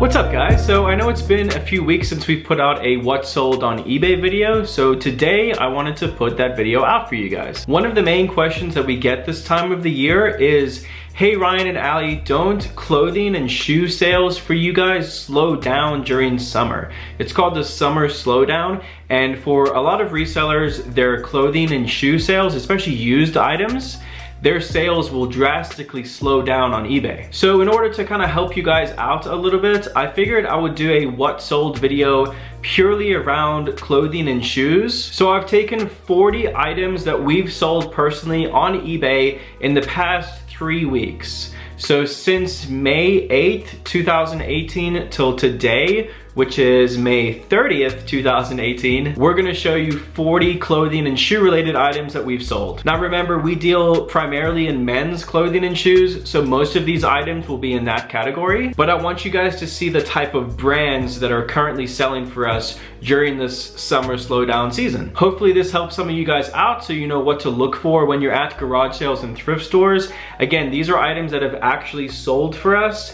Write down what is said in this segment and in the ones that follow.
What's up guys? So I know it's been a few weeks since we've put out a what sold on eBay video, so today I wanted to put that video out for you guys. One of the main questions that we get this time of the year is, hey Ryan and Ali, don't clothing and shoe sales for you guys slow down during summer? It's called the summer slowdown, and for a lot of resellers, their clothing and shoe sales, especially used items, their sales will drastically slow down on eBay. So in order to kind of help you guys out a little bit, I figured I would do a what sold video purely around clothing and shoes. So I've taken 40 items that we've sold personally on eBay in the past 3 weeks. So since May 8th, 2018 till today, which is May 30th, 2018, we're gonna show you 40 clothing and shoe related items that we've sold. Now remember, we deal primarily in men's clothing and shoes, so most of these items will be in that category. But I want you guys to see the type of brands that are currently selling for us during this summer slowdown season. Hopefully this helps some of you guys out so you know what to look for when you're at garage sales and thrift stores. Again, these are items that have actually sold for us,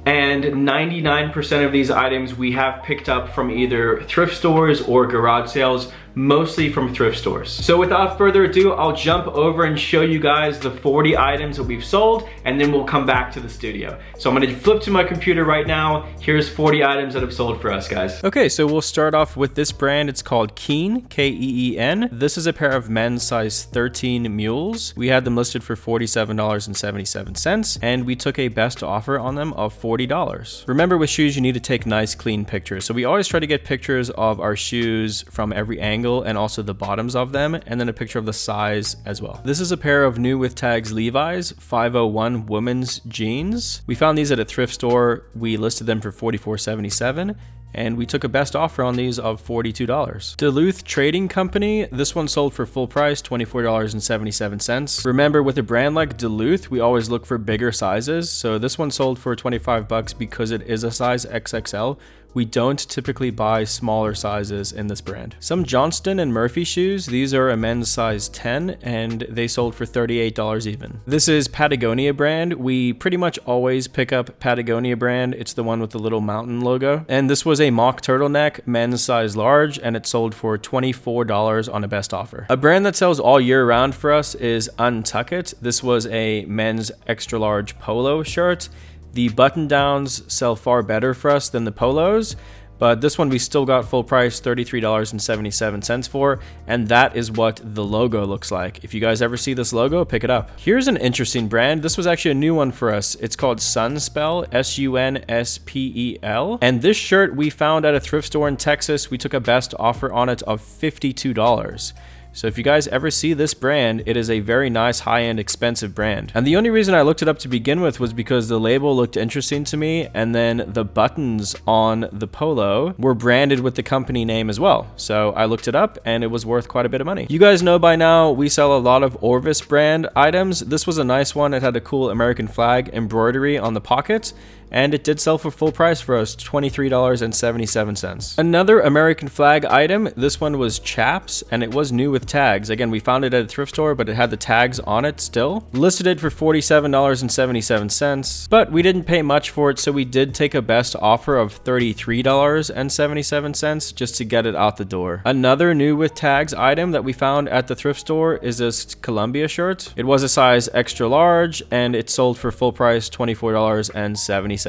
and 99% of these items we have picked up from either thrift stores or garage sales, mostly from thrift stores. So without further ado, I'll jump over and show you guys the 40 items that we've sold, and then we'll come back to the studio. So I'm gonna flip to my computer right now. Here's 40 items that have sold for us, guys. Okay, so we'll start off with this brand. It's called Keen, K-E-E-N. This is a pair of men's size 13 mules. We had them listed for $47.77, and we took a best offer on them of $40. Remember, with shoes, you need to take nice, clean pictures. So we always try to get pictures of our shoes from every angle, and also the bottoms of them, and then a picture of the size as well. This is a pair of new with tags Levi's 501 women's jeans. We found these at a thrift store. We listed them for $44.77. and we took a best offer on these of $42. Duluth Trading Company, this one sold for full price, $24.77. Remember, with a brand like Duluth, we always look for bigger sizes, so this one sold for $25 because it is a size XXL. We don't typically buy smaller sizes in this brand. Some Johnston and Murphy shoes, these are a men's size 10, and they sold for $38 even. This is Patagonia brand. We pretty much always pick up Patagonia brand. It's the one with the little mountain logo. And this was a mock turtleneck, men's size large, and it sold for $24 on a best offer. A brand that sells all year round for us is Untitled. This was a men's extra large polo shirt. The button downs sell far better for us than the polos, but this one we still got full price, $33.77 for, and that is what the logo looks like. If you guys ever see this logo, pick it up. Here's an interesting brand. This was actually a new one for us. It's called Sunspel, S-U-N-S-P-E-L, and this shirt we found at a thrift store in Texas. We took a best offer on it of $52. So if you guys ever see this brand, it is a very nice, high-end, expensive brand. And the only reason I looked it up to begin with was because the label looked interesting to me, and then the buttons on the polo were branded with the company name as well. So I looked it up, and it was worth quite a bit of money. You guys know by now, we sell a lot of Orvis brand items. This was a nice one. It had a cool American flag embroidery on the pocket, and it did sell for full price for us, $23.77. Another American flag item, this one was Chaps, and it was new with tags. Again, we found it at a thrift store, but it had the tags on it still. Listed it for $47.77, but we didn't pay much for it, so we did take a best offer of $33.77 just to get it out the door. Another new with tags item that we found at the thrift store is this Columbia shirt. It was a size extra large, and it sold for full price, $24.77.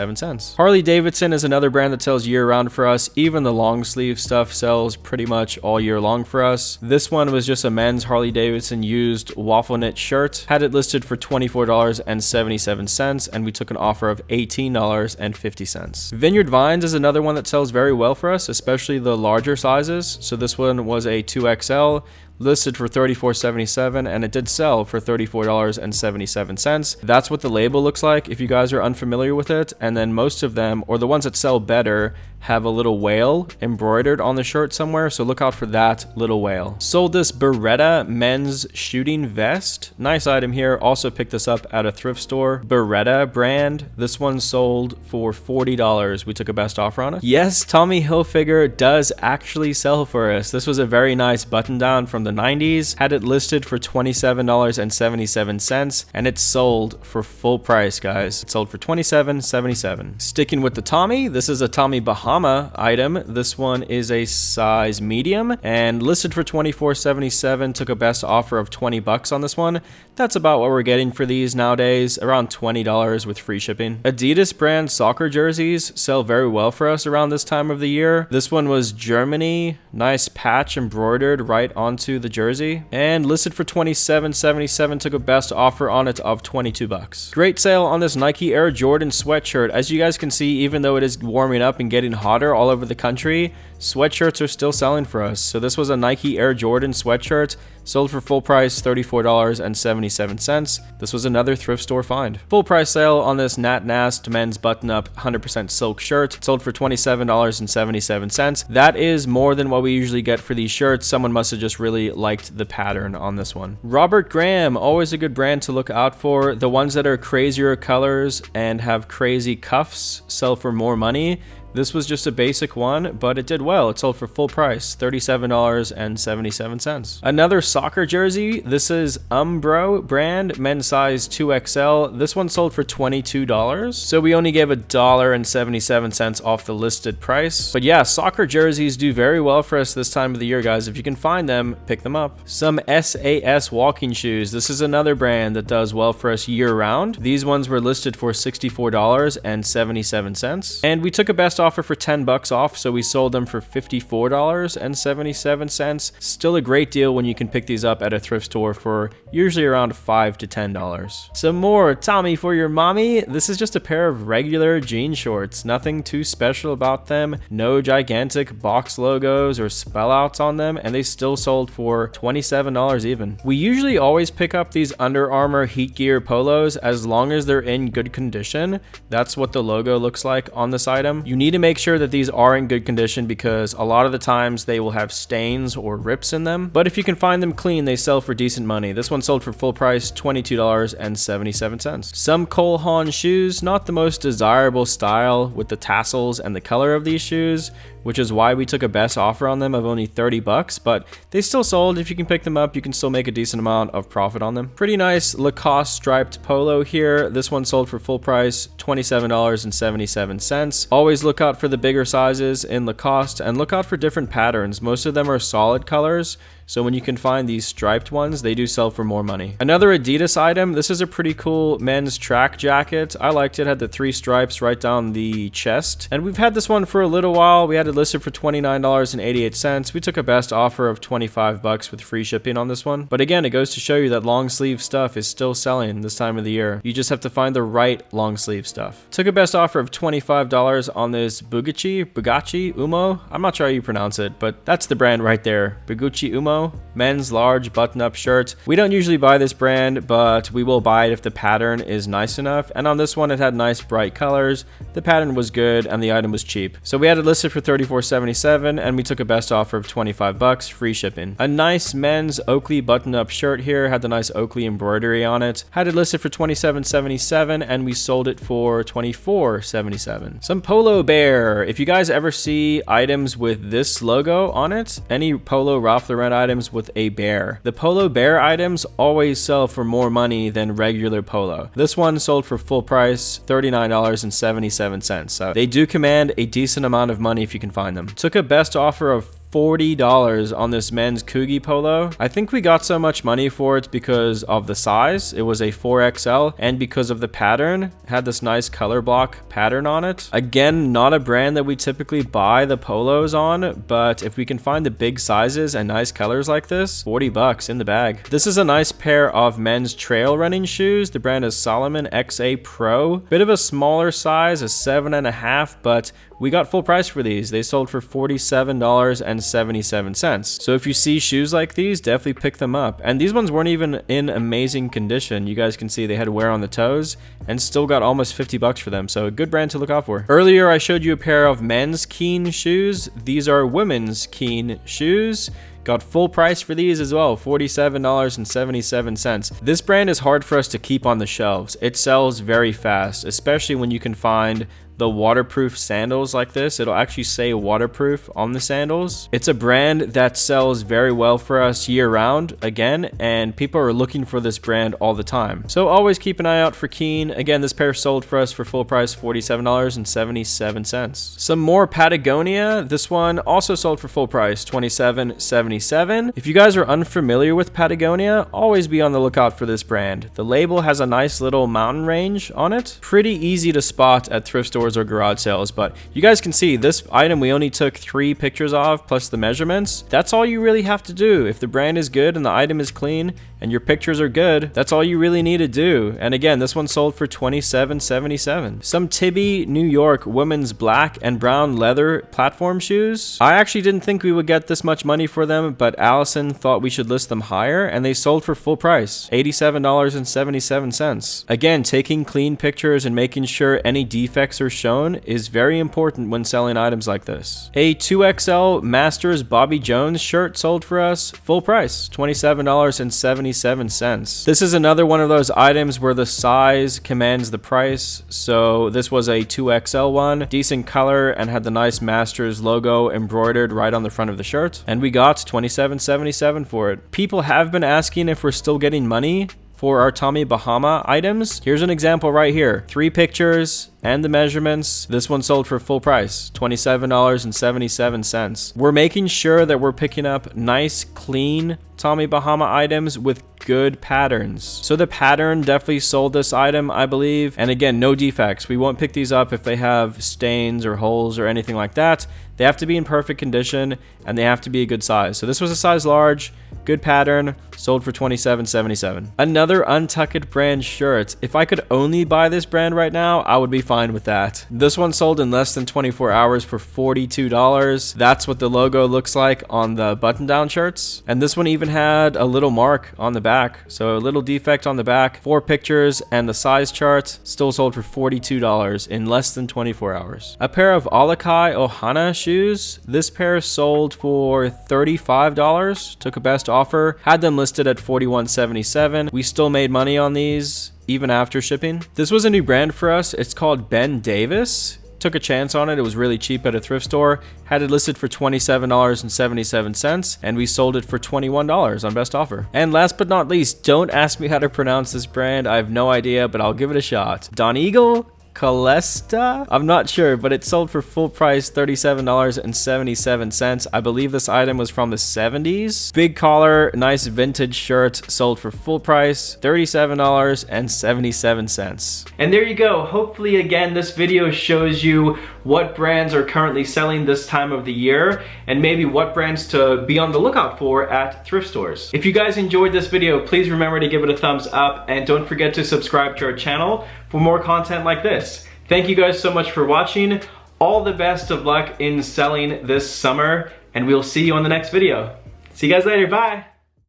Harley Davidson is another brand that sells year round for us. Even the long sleeve stuff sells pretty much all year long for us. This one was just a men's Harley Davidson used waffle knit shirt. Had it listed for $24.77, and we took an offer of $18.50. Vineyard Vines is another one that sells very well for us, especially the larger sizes. So this one was a 2XL. Listed for $34.77, and it did sell for $34.77. That's what the label looks like if you guys are unfamiliar with it. And then most of them, or the ones that sell better, have a little whale embroidered on the shirt somewhere, so look out for that little whale. Sold this Beretta men's shooting vest. Nice item here. Also picked this up at a thrift store. Beretta brand. This one sold for $40. We took a best offer on it. Yes, Tommy Hilfiger does actually sell for us. This was a very nice button down from the 90s. Had it listed for $27.77 and it sold for full price, guys. It sold for $27.77. Sticking with the Tommy, this is a Tommy Bahama item. This one is a size medium and listed for $24.77. Took a best offer of $20 on this one. That's about what we're getting for these nowadays, around $20 with free shipping. Adidas brand soccer jerseys sell very well for us around this time of the year. This one was Germany, nice patch embroidered right onto the jersey, and listed for $27.77. Took a best offer on it of $22. Great sale on this Nike Air Jordan sweatshirt. As you guys can see, even though it is warming up and getting hotter all over the country, sweatshirts are still selling for us. So this was a Nike Air Jordan sweatshirt, sold for full price $34.77. This was another thrift store find. Full price sale on this Nat Nast men's button-up 100% silk shirt, sold for $27.77. That is more than what we usually get for these shirts. Someone must have just really liked the pattern on this one. Robert Graham, always a good brand to look out for. The ones that are crazier colors and have crazy cuffs sell for more money. This was just a basic one, but it did well. It sold for full price, $37.77. Another soccer jersey. This is Umbro brand, men's size 2XL. This one sold for $22. So we only gave $1.77 off the listed price. But yeah, soccer jerseys do very well for us this time of the year, guys. If you can find them, pick them up. Some Sas Walking Shoes. This is another brand that does well for us year round. These ones were listed for $64.77. And we took a best offer for $10 off, so we sold them for $54.77. Still a great deal when you can pick these up at a thrift store for usually around $5 to $10. Some more Tommy for your mommy. This is just a pair of regular jean shorts. Nothing too special about them. No gigantic box logos or spellouts on them, and they still sold for $27 even. We usually always pick up these Under Armour Heat Gear polos as long as they're in good condition. That's what the logo looks like on this item. You need to make sure that these are in good condition because a lot of the times they will have stains or rips in them. But if you can find them clean, they sell for decent money. This one sold for full price, $22.77. Some Cole Haan shoes, not the most desirable style with the tassels and the color of these shoes, which is why we took a best offer on them of only $30, but they still sold. If you can pick them up, you can still make a decent amount of profit on them. Pretty nice Lacoste striped polo here. This one sold for full price, $27.77. Always look out for the bigger sizes in Lacoste and look out for different patterns. Most of them are solid colors, so when you can find these striped ones, they do sell for more money. Another Adidas item. This is a pretty cool men's track jacket. I liked it. Had the 3 stripes right down the chest. And we've had this one for a little while. We had it listed for $29.88. We took a best offer of $25 with free shipping on this one. But again, it goes to show you that long sleeve stuff is still selling this time of the year. You just have to find the right long sleeve stuff. Took a best offer of $25 on this Bugatti Umo. I'm not sure how you pronounce it, but that's the brand right there. Bugatti Umo. Men's large button-up shirt. We don't usually buy this brand, but we will buy it if the pattern is nice enough. And on this one, it had nice bright colors. The pattern was good and the item was cheap. So we had it listed for $34.77 and we took a best offer of $25, free shipping. A nice men's Oakley button-up shirt here. Had the nice Oakley embroidery on it. Had it listed for $27.77 and we sold it for $24.77. Some Polo Bear. If you guys ever see items with this logo on it, any Polo Ralph Lauren items with a bear. The Polo Bear items always sell for more money than regular Polo. This one sold for full price, $39.77. So they do command a decent amount of money if you can find them. Took a best offer of $40 on this men's Coogie polo. I think we got so much money for it because of the size. It was a 4XL and because of the pattern. It had this nice color block pattern on it. Again, not a brand that we typically buy the polos on, but if we can find the big sizes and nice colors like this, $40 in the bag. This is a nice pair of men's trail running shoes. The brand is Salomon XA Pro. Bit of a smaller size, a 7.5, but we got full price for these. They sold for $47.77. So if you see shoes like these, definitely pick them up. And these ones weren't even in amazing condition. You guys can see they had wear on the toes and still got almost 50 bucks for them. So a good brand to look out for. Earlier, I showed you a pair of men's Keen shoes. These are women's Keen shoes. Got full price for these as well, $47.77. This brand is hard for us to keep on the shelves. It sells very fast, especially when you can find the waterproof sandals like this. It'll actually say waterproof on the sandals. It's a brand that sells very well for us year round, again, and people are looking for this brand all the time. So always keep an eye out for Keen. Again, this pair sold for us for full price, $47.77. Some more Patagonia. This one also sold for full price, $27.77. If you guys are unfamiliar with Patagonia, always be on the lookout for this brand. The label has a nice little mountain range on it. Pretty easy to spot at thrift stores or garage sales, but you guys can see this item we only took 3 pictures of plus the measurements. That's all you really have to do. If the brand is good and the item is clean and your pictures are good, that's all you really need to do. And again, this one sold for $27.77. Some Tibby New York women's black and brown leather platform shoes. I actually didn't think we would get this much money for them, but Allison thought we should list them higher, and they sold for full price, $87.77. Again, taking clean pictures and making sure any defects are shown is very important when selling items like this. A 2XL Masters Bobby Jones shirt sold for us full price, $27.77. This is another one of those items where the size commands the price. So this was a 2XL one, decent color, and had the nice Masters logo embroidered right on the front of the shirt, and we got $27.77 for it. People have been asking if we're still getting money for our Tommy Bahama items. Here's an example right here. 3 pictures and the measurements. This one sold for full price, $27.77. We're making sure that we're picking up nice, clean Tommy Bahama items with good patterns. So the pattern definitely sold this item, I believe. And again, no defects. We won't pick these up if they have stains or holes or anything like that. They have to be in perfect condition and they have to be a good size. So this was a size large, good pattern, sold for $27.77. Another Untucked brand shirt. If I could only buy this brand right now, I would be fine with that. This one sold in less than 24 hours for $42. That's what the logo looks like on the button-down shirts. And this one even had a little mark on the back. So a little defect on the back, 4 pictures, and the size chart still sold for $42 in less than 24 hours. A pair of Alakai Ohana shoes. This pair sold for $35. Took a best offer. Had them listed at $41.77. We still made money on these even after shipping. This was a new brand for us. It's called Ben Davis. Took a chance on it. It was really cheap at a thrift store. Had it listed for $27.77, and we sold it for $21 on best offer. And last but not least, don't ask me how to pronounce this brand. I have no idea, but I'll give it a shot. Don Eagle Calesta? I'm not sure, but it sold for full price, $37.77. I believe this item was from the 70s. Big collar, nice vintage shirt, sold for full price, $37.77. And there you go. Hopefully, again, this video shows you what brands are currently selling this time of the year and maybe what brands to be on the lookout for at thrift stores. If you guys enjoyed this video, please remember to give it a thumbs up and don't forget to subscribe to our channel for more content like this. Thank you guys so much for watching. All the best of luck in selling this summer, and we'll see you on the next video. See you guys later. Bye.